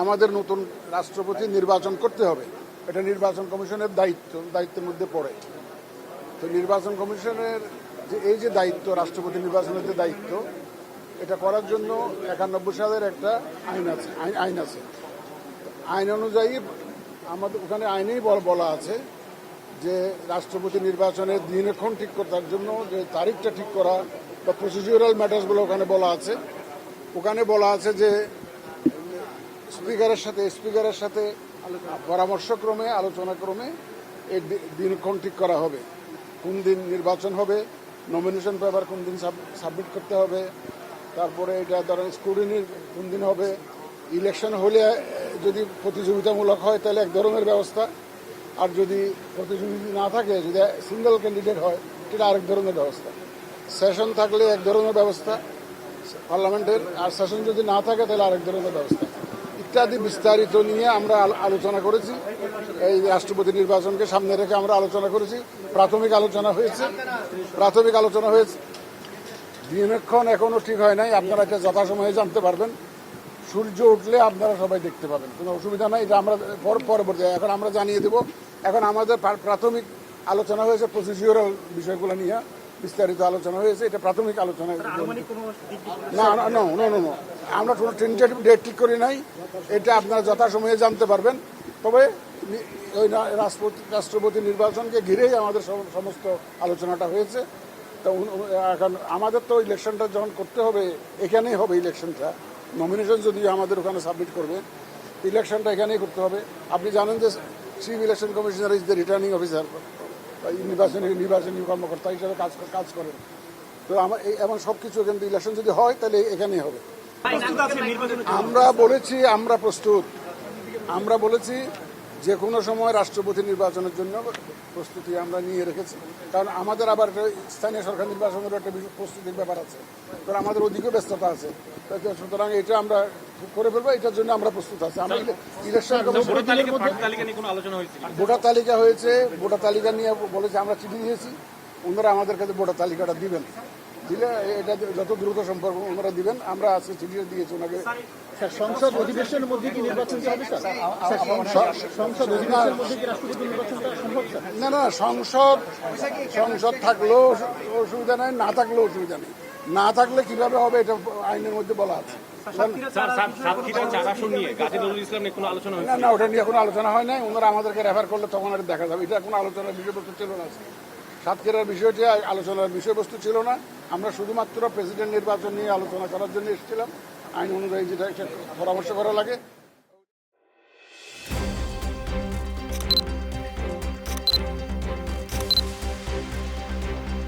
আমাদের নতুন রাষ্ট্রপতি নির্বাচন করতে হবে। এটা নির্বাচন কমিশনের দায়িত্বের মধ্যে পড়ে। তো নির্বাচন কমিশনের এই যে দায়িত্ব, রাষ্ট্রপতি নির্বাচনের যে দায়িত্ব, এটা করার জন্য 91 সালের একটা আইন আছে। আইন অনুযায়ী আমাদের ওখানে আইনেই বলা আছে যে রাষ্ট্রপতি নির্বাচনের দিনক্ষণ ঠিক করার জন্য যে তারিখটা ঠিক করা বা প্রসিডিউরাল ম্যাটার্সগুলো ওখানে বলা আছে যে স্পিকারের সাথে পরামর্শক্রমে আলোচনাক্রমে এই দিনক্ষণ ঠিক করা হবে। কোন দিন নির্বাচন হবে, নমিনেশন পেপার কোন দিন সাবমিট করতে হবে, তারপরে এটা ধরেন স্ক্রুটিনি কোন দিন হবে, ইলেকশন হলে যদি প্রতিযোগিতামূলক হয় তাহলে এক ধরনের ব্যবস্থা, আর যদি প্রতিযোগিতা না থাকে, যদি সিঙ্গেল ক্যান্ডিডেট হয় সেটা আরেক ধরনের ব্যবস্থা, সেশন থাকলে এক ধরনের ব্যবস্থা পার্লামেন্টের, আর সেশন যদি না থাকে তাহলে আরেক ধরনের ব্যবস্থা ইত্যাদি বিস্তারিত নিয়ে আমরা আলোচনা করেছি। এই রাষ্ট্রপতি নির্বাচনকে সামনে রেখে আমরা আলোচনা করেছি। প্রাথমিক আলোচনা হয়েছে। দিনক্ষণ এখনো ঠিক হয় নাই, আপনারা এটা যথাসময়ে জানতে পারবেন। সূর্য উঠলে আপনারা সবাই দেখতে পাবেন, কোনো অসুবিধা নাই। এটা আমরা পরবর্তী এখন আমরা জানিয়ে দেব। এখন আমাদের প্রাথমিক আলোচনা হয়েছে, প্রসিডিউরাল বিষয়গুলো নিয়ে বিস্তারিত আলোচনা হয়েছে। এটা প্রাথমিক আলোচনা। না, আমরা কোনো টেন্টেটিভ ডেট ঠিক করি নাই। এটা আপনারা যথাসময়ে জানতে পারবেন। তবে ওই রাষ্ট্রপতি নির্বাচনকে ঘিরেই আমাদের সমস্ত আলোচনাটা হয়েছে। তো এখন আমাদের তো ইলেকশনটা যখন করতে হবে, এখানেই হবে ইলেকশনটা। নমিনেশন যদি আমাদের ওখানে সাবমিট করবে, ইলেকশনটা এখানেই করতে হবে। আপনি জানেন যে chief election commissioner is the returning officer, নির্বাচনী কর্মকর্তা হিসেবে কাজ করেন। তো এমন সব কিছু কিন্তু ইলেকশন যদি হয় তাহলে এখানেই হবে। আমরা প্রস্তুত। আমরা বলেছি যে কোনো সময় রাষ্ট্রপতি নির্বাচনের জন্য প্রস্তুতি আমরা নিয়ে রেখেছি, কারণ আমাদের আবার স্থানীয় সরকার নির্বাচনের একটা প্রস্তুতির ব্যাপার আছে, কারণ আমাদের অধিকও ব্যস্ততা আছে। সুতরাং এটা আমরা করে ফেলবো, এটার জন্য আমরা প্রস্তুত আছি। আমরা ইলেকশন ভোটার তালিকা হয়েছে, ভোটার তালিকা নিয়ে বলেছে, আমরা চিঠি দিয়েছি, ওনারা আমাদের কাছে ভোটার তালিকাটা দিবেন। দিলে এটা যত দ্রুত সম্পর্ক ওনারা দিবেন। আমরা আজকে চিঠি দিয়েছি ওনাকে। সংসদ অধিবেশনের মধ্যে কি নির্বাচন হবে? সংসদ অধিবেশনের মধ্যে কি রাষ্ট্রপতি নির্বাচনটা সম্ভব? না, সংসদ থাকলেও অসুবিধা নেই, না থাকলেও অসুবিধা নেই। না থাকলে কিভাবে হবে এটা আইনের মধ্যে বলা আছে। না, ওটা নিয়ে কোনো আলোচনা হয় নাই। ওনারা আমাদেরকে রেফার করলে তখন আর দেখা যাবে। এটা কোনো আলোচনার বিষয়বস্তু ছিল না। সাতক্ষীরার বিষয়টি আলোচনার বিষয়বস্তু ছিল না। আমরা শুধুমাত্র প্রেসিডেন্ট নির্বাচন নিয়ে আলোচনা করার জন্য এসেছিলাম। আইন অনুযায়ী যেটা পরামর্শ করা লাগে